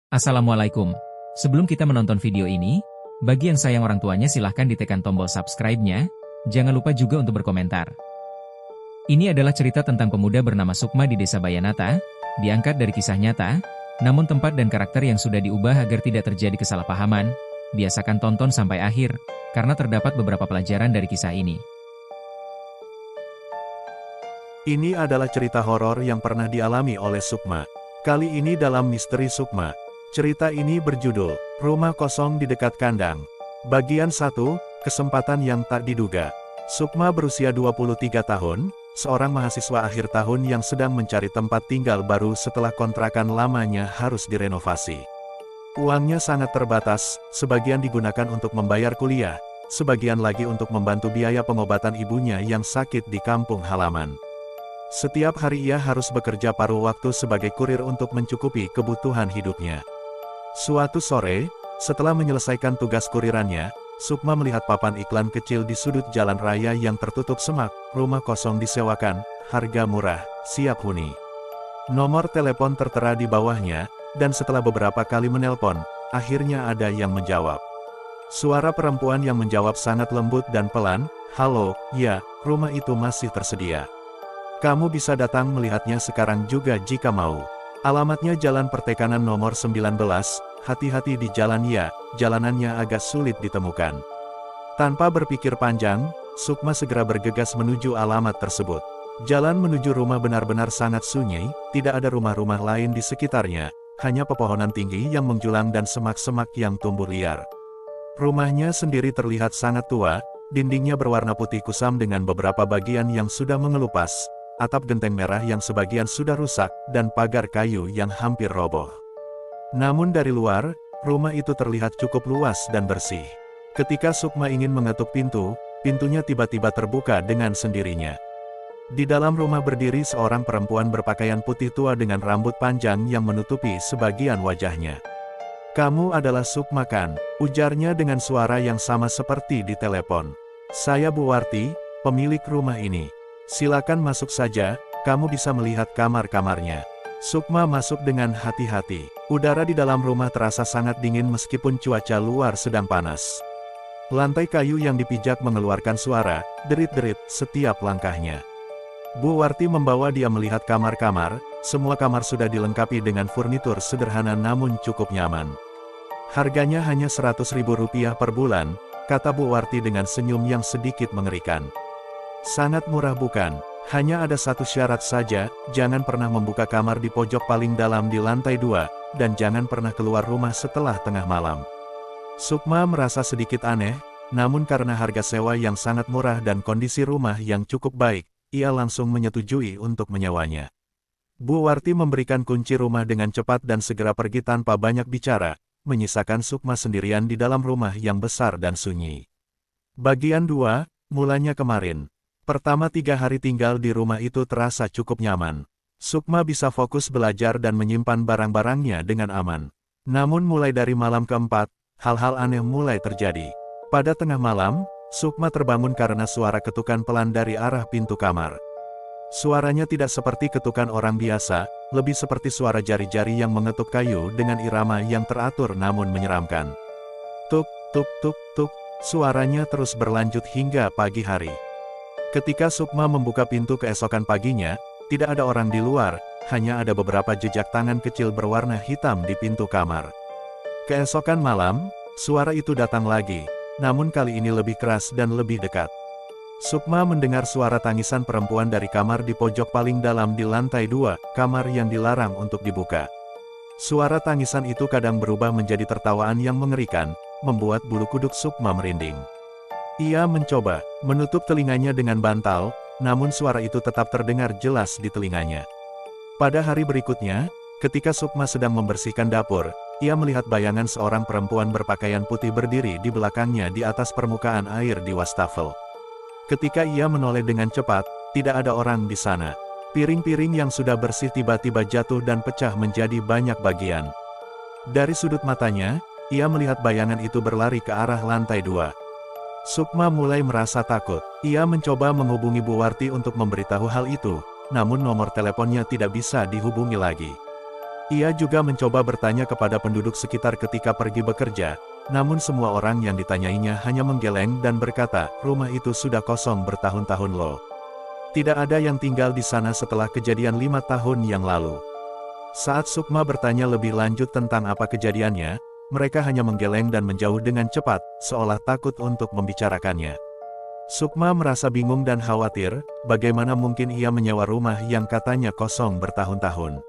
Assalamualaikum. Sebelum kita menonton video ini, bagi yang sayang orang tuanya silahkan ditekan tombol subscribe-nya, jangan lupa juga untuk berkomentar. Ini adalah cerita tentang pemuda bernama Sukma di Desa Bayanata, diangkat dari kisah nyata, namun tempat dan karakter yang sudah diubah agar tidak terjadi kesalahpahaman. Biasakan tonton sampai akhir, karena terdapat beberapa pelajaran dari kisah ini. Ini adalah cerita horor yang pernah dialami oleh Sukma. Kali ini dalam Misteri Sukma. Cerita ini berjudul, Rumah Kosong di Dekat Kandang. Bagian 1, Kesempatan yang Tak Diduga. Sukma berusia 23 tahun, seorang mahasiswa akhir tahun yang sedang mencari tempat tinggal baru setelah kontrakan lamanya harus direnovasi. Uangnya sangat terbatas, sebagian digunakan untuk membayar kuliah, sebagian lagi untuk membantu biaya pengobatan ibunya yang sakit di kampung halaman. Setiap hari ia harus bekerja paruh waktu sebagai kurir untuk mencukupi kebutuhan hidupnya. Suatu sore, setelah menyelesaikan tugas kurirannya, Sukma melihat papan iklan kecil di sudut jalan raya yang tertutup semak, rumah kosong disewakan, harga murah, siap huni. Nomor telepon tertera di bawahnya, dan setelah beberapa kali menelpon, akhirnya ada yang menjawab. Suara perempuan yang menjawab sangat lembut dan pelan, "Halo, ya, rumah itu masih tersedia. Kamu bisa datang melihatnya sekarang juga jika mau. Alamatnya Jalan Pertekanan nomor 19, hati-hati di jalan ya, jalanannya agak sulit ditemukan." Tanpa berpikir panjang, Sukma segera bergegas menuju alamat tersebut. Jalan menuju rumah benar-benar sangat sunyi, tidak ada rumah-rumah lain di sekitarnya, hanya pepohonan tinggi yang menjulang dan semak-semak yang tumbuh liar. Rumahnya sendiri terlihat sangat tua, dindingnya berwarna putih kusam dengan beberapa bagian yang sudah mengelupas, atap genteng merah yang sebagian sudah rusak, dan pagar kayu yang hampir roboh. Namun dari luar, rumah itu terlihat cukup luas dan bersih. Ketika Sukma ingin mengetuk pintu, pintunya tiba-tiba terbuka dengan sendirinya. Di dalam rumah berdiri seorang perempuan berpakaian putih tua dengan rambut panjang yang menutupi sebagian wajahnya. "Kamu adalah Sukma kan?" ujarnya dengan suara yang sama seperti di telepon. "Saya Bu Warti, pemilik rumah ini. Silakan masuk saja, kamu bisa melihat kamar-kamarnya." Sukma masuk dengan hati-hati. Udara di dalam rumah terasa sangat dingin meskipun cuaca luar sedang panas. Lantai kayu yang dipijak mengeluarkan suara, derit-derit, setiap langkahnya. Bu Warti membawa dia melihat kamar-kamar, semua kamar sudah dilengkapi dengan furnitur sederhana namun cukup nyaman. "Harganya hanya Rp100.000 per bulan," kata Bu Warti dengan senyum yang sedikit mengerikan. "Sangat murah bukan? Hanya ada satu syarat saja, jangan pernah membuka kamar di pojok paling dalam di lantai 2, dan jangan pernah keluar rumah setelah tengah malam." Sukma merasa sedikit aneh, namun karena harga sewa yang sangat murah dan kondisi rumah yang cukup baik, ia langsung menyetujui untuk menyewanya. Bu Warti memberikan kunci rumah dengan cepat dan segera pergi tanpa banyak bicara, menyisakan Sukma sendirian di dalam rumah yang besar dan sunyi. Bagian 2, mulanya kemarin. Pertama 3 hari tinggal di rumah itu terasa cukup nyaman. Sukma bisa fokus belajar dan menyimpan barang-barangnya dengan aman. Namun mulai dari malam keempat, hal-hal aneh mulai terjadi. Pada tengah malam, Sukma terbangun karena suara ketukan pelan dari arah pintu kamar. Suaranya tidak seperti ketukan orang biasa, lebih seperti suara jari-jari yang mengetuk kayu dengan irama yang teratur namun menyeramkan. Tuk, tuk, tuk, tuk, suaranya terus berlanjut hingga pagi hari. Ketika Sukma membuka pintu keesokan paginya, tidak ada orang di luar, hanya ada beberapa jejak tangan kecil berwarna hitam di pintu kamar. Keesokan malam, suara itu datang lagi, namun kali ini lebih keras dan lebih dekat. Sukma mendengar suara tangisan perempuan dari kamar di pojok paling dalam di lantai 2, kamar yang dilarang untuk dibuka. Suara tangisan itu kadang berubah menjadi tertawaan yang mengerikan, membuat bulu kuduk Sukma merinding. Ia mencoba menutup telinganya dengan bantal, namun suara itu tetap terdengar jelas di telinganya. Pada hari berikutnya, ketika Sukma sedang membersihkan dapur, ia melihat bayangan seorang perempuan berpakaian putih berdiri di belakangnya di atas permukaan air di wastafel. Ketika ia menoleh dengan cepat, tidak ada orang di sana. Piring-piring yang sudah bersih tiba-tiba jatuh dan pecah menjadi banyak bagian. Dari sudut matanya, ia melihat bayangan itu berlari ke arah lantai 2. Sukma mulai merasa takut. Ia mencoba menghubungi Bu Warti untuk memberitahu hal itu, namun nomor teleponnya tidak bisa dihubungi lagi. Ia juga mencoba bertanya kepada penduduk sekitar ketika pergi bekerja, namun semua orang yang ditanyainya hanya menggeleng dan berkata, rumah itu sudah kosong bertahun-tahun loh. Tidak ada yang tinggal di sana setelah kejadian 5 tahun yang lalu. Saat Sukma bertanya lebih lanjut tentang apa kejadiannya, mereka hanya menggeleng dan menjauh dengan cepat, seolah takut untuk membicarakannya. Sukma merasa bingung dan khawatir, bagaimana mungkin ia menyewa rumah yang katanya kosong bertahun-tahun.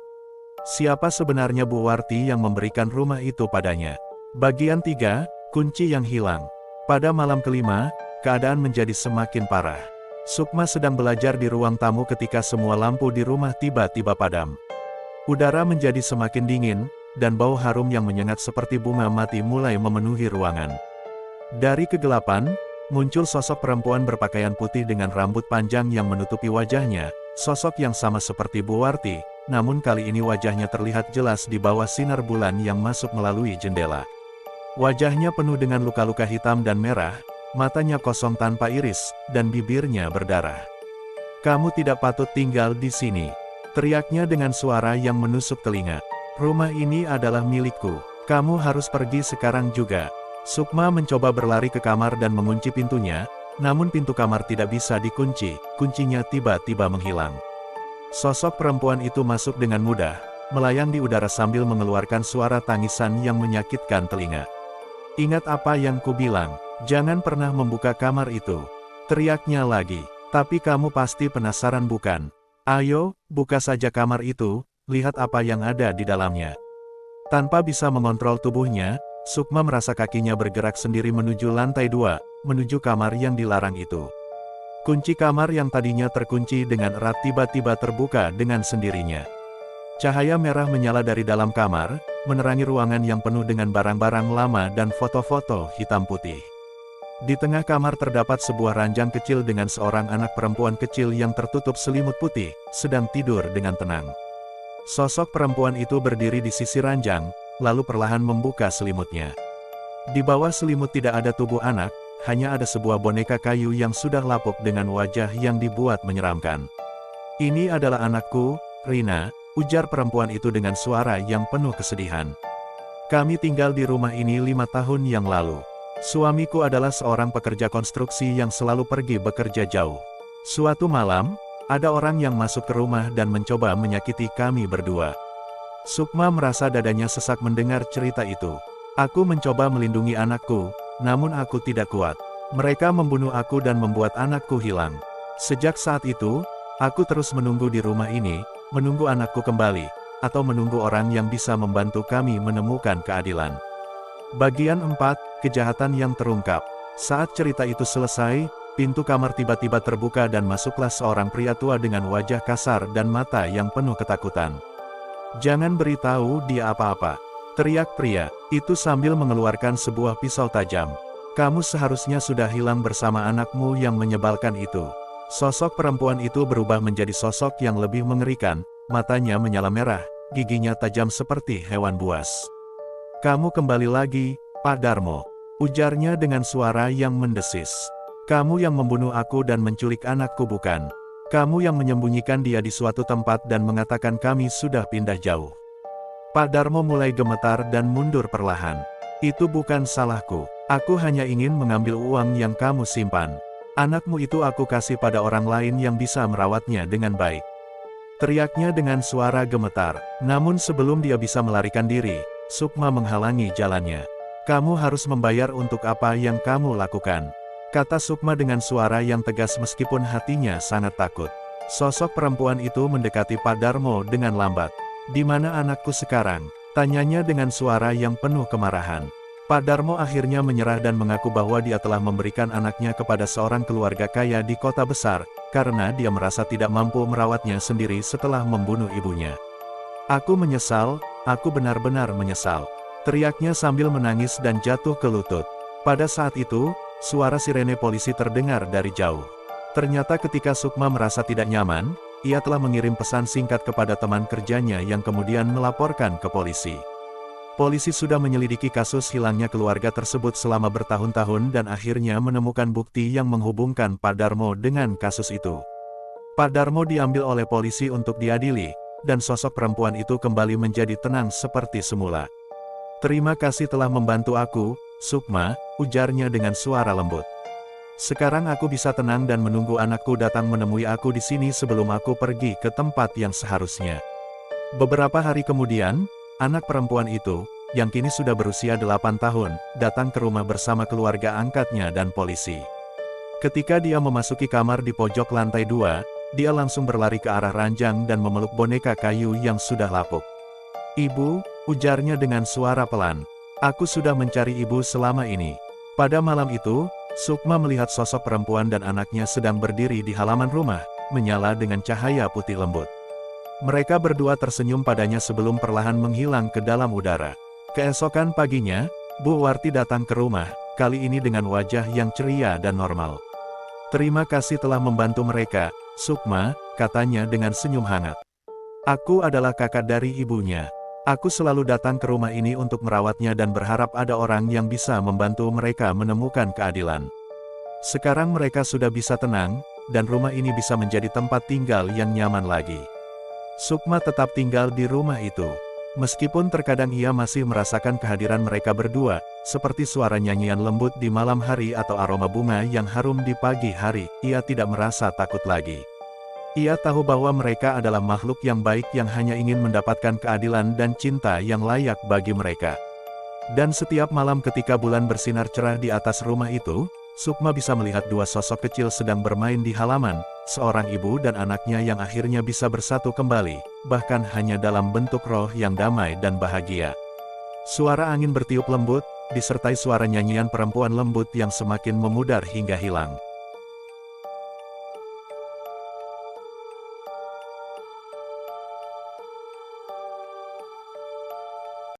Siapa sebenarnya Bu Warti yang memberikan rumah itu padanya? Bagian 3, kunci yang hilang. Pada malam kelima, keadaan menjadi semakin parah. Sukma sedang belajar di ruang tamu ketika semua lampu di rumah tiba-tiba padam. Udara menjadi semakin dingin, dan bau harum yang menyengat seperti bunga mati mulai memenuhi ruangan. Dari kegelapan, muncul sosok perempuan berpakaian putih dengan rambut panjang yang menutupi wajahnya, sosok yang sama seperti Bu Warti, namun kali ini wajahnya terlihat jelas di bawah sinar bulan yang masuk melalui jendela. Wajahnya penuh dengan luka-luka hitam dan merah, matanya kosong tanpa iris, dan bibirnya berdarah. "Kamu tidak patut tinggal di sini," teriaknya dengan suara yang menusuk telinga. "Rumah ini adalah milikku. Kamu harus pergi sekarang juga." Sukma mencoba berlari ke kamar dan mengunci pintunya, namun pintu kamar tidak bisa dikunci, kuncinya tiba-tiba menghilang. Sosok perempuan itu masuk dengan mudah, melayang di udara sambil mengeluarkan suara tangisan yang menyakitkan telinga. "Ingat apa yang kubilang, jangan pernah membuka kamar itu," teriaknya lagi. "Tapi kamu pasti penasaran bukan? Ayo, buka saja kamar itu, lihat apa yang ada di dalamnya." Tanpa bisa mengontrol tubuhnya, Sukma merasa kakinya bergerak sendiri menuju lantai 2, menuju kamar yang dilarang itu. Kunci kamar yang tadinya terkunci dengan erat tiba-tiba terbuka dengan sendirinya. Cahaya merah menyala dari dalam kamar, menerangi ruangan yang penuh dengan barang-barang lama dan foto-foto hitam putih. Di tengah kamar terdapat sebuah ranjang kecil dengan seorang anak perempuan kecil yang tertutup selimut putih, sedang tidur dengan tenang. Sosok perempuan itu berdiri di sisi ranjang, lalu perlahan membuka selimutnya. Di bawah selimut tidak ada tubuh anak, hanya ada sebuah boneka kayu yang sudah lapuk dengan wajah yang dibuat menyeramkan. "Ini adalah anakku, Rina," ujar perempuan itu dengan suara yang penuh kesedihan. "Kami tinggal di rumah ini 5 tahun yang lalu. Suamiku adalah seorang pekerja konstruksi yang selalu pergi bekerja jauh. Suatu malam, ada orang yang masuk ke rumah dan mencoba menyakiti kami berdua." Sukma merasa dadanya sesak mendengar cerita itu. "Aku mencoba melindungi anakku, namun aku tidak kuat. Mereka membunuh aku dan membuat anakku hilang. Sejak saat itu, aku terus menunggu di rumah ini, menunggu anakku kembali, atau menunggu orang yang bisa membantu kami menemukan keadilan." Bagian 4, kejahatan yang terungkap. Saat cerita itu selesai, pintu kamar tiba-tiba terbuka dan masuklah seorang pria tua dengan wajah kasar dan mata yang penuh ketakutan. "Jangan beritahu dia apa-apa," teriak pria itu sambil mengeluarkan sebuah pisau tajam. "Kamu seharusnya sudah hilang bersama anakmu yang menyebalkan itu." Sosok perempuan itu berubah menjadi sosok yang lebih mengerikan, matanya menyala merah, giginya tajam seperti hewan buas. "Kamu kembali lagi, Pak Darmo," ujarnya dengan suara yang mendesis. "Kamu yang membunuh aku dan menculik anakku bukan? Kamu yang menyembunyikan dia di suatu tempat dan mengatakan kami sudah pindah jauh." Pak Darmo mulai gemetar dan mundur perlahan. "Itu bukan salahku. Aku hanya ingin mengambil uang yang kamu simpan. Anakmu itu aku kasih pada orang lain yang bisa merawatnya dengan baik," teriaknya dengan suara gemetar. Namun sebelum dia bisa melarikan diri, Sukma menghalangi jalannya. "Kamu harus membayar untuk apa yang kamu lakukan," kata Sukma dengan suara yang tegas meskipun hatinya sangat takut. Sosok perempuan itu mendekati Pak Darmo dengan lambat. "Di mana anakku sekarang?" tanyanya dengan suara yang penuh kemarahan. Pak Darmo akhirnya menyerah dan mengaku bahwa dia telah memberikan anaknya kepada seorang keluarga kaya di kota besar, karena dia merasa tidak mampu merawatnya sendiri setelah membunuh ibunya. "Aku menyesal, aku benar-benar menyesal," teriaknya sambil menangis dan jatuh ke lutut. Pada saat itu, suara sirene polisi terdengar dari jauh. Ternyata ketika Sukma merasa tidak nyaman, ia telah mengirim pesan singkat kepada teman kerjanya yang kemudian melaporkan ke polisi. Polisi sudah menyelidiki kasus hilangnya keluarga tersebut selama bertahun-tahun dan akhirnya menemukan bukti yang menghubungkan Pak Darmo dengan kasus itu. Pak Darmo diambil oleh polisi untuk diadili, dan sosok perempuan itu kembali menjadi tenang seperti semula. "Terima kasih telah membantu aku, Sukma," ujarnya dengan suara lembut. "Sekarang aku bisa tenang dan menunggu anakku datang menemui aku di sini sebelum aku pergi ke tempat yang seharusnya." Beberapa hari kemudian, anak perempuan itu, yang kini sudah berusia 8 tahun, datang ke rumah bersama keluarga angkatnya dan polisi. Ketika dia memasuki kamar di pojok lantai 2, dia langsung berlari ke arah ranjang dan memeluk boneka kayu yang sudah lapuk. "Ibu," ujarnya dengan suara pelan, "aku sudah mencari ibu selama ini." Pada malam itu, Sukma melihat sosok perempuan dan anaknya sedang berdiri di halaman rumah, menyala dengan cahaya putih lembut. Mereka berdua tersenyum padanya sebelum perlahan menghilang ke dalam udara. Keesokan paginya, Bu Warti datang ke rumah, kali ini dengan wajah yang ceria dan normal. "Terima kasih telah membantu mereka, Sukma," katanya dengan senyum hangat. "Aku adalah kakak dari ibunya. Aku selalu datang ke rumah ini untuk merawatnya dan berharap ada orang yang bisa membantu mereka menemukan keadilan. Sekarang mereka sudah bisa tenang, dan rumah ini bisa menjadi tempat tinggal yang nyaman lagi." Sukma tetap tinggal di rumah itu. Meskipun terkadang ia masih merasakan kehadiran mereka berdua, seperti suara nyanyian lembut di malam hari atau aroma bunga yang harum di pagi hari, ia tidak merasa takut lagi. Ia tahu bahwa mereka adalah makhluk yang baik yang hanya ingin mendapatkan keadilan dan cinta yang layak bagi mereka. Dan setiap malam ketika bulan bersinar cerah di atas rumah itu, Sukma bisa melihat dua sosok kecil sedang bermain di halaman, seorang ibu dan anaknya yang akhirnya bisa bersatu kembali, bahkan hanya dalam bentuk roh yang damai dan bahagia. Suara angin bertiup lembut, disertai suara nyanyian perempuan lembut yang semakin memudar hingga hilang.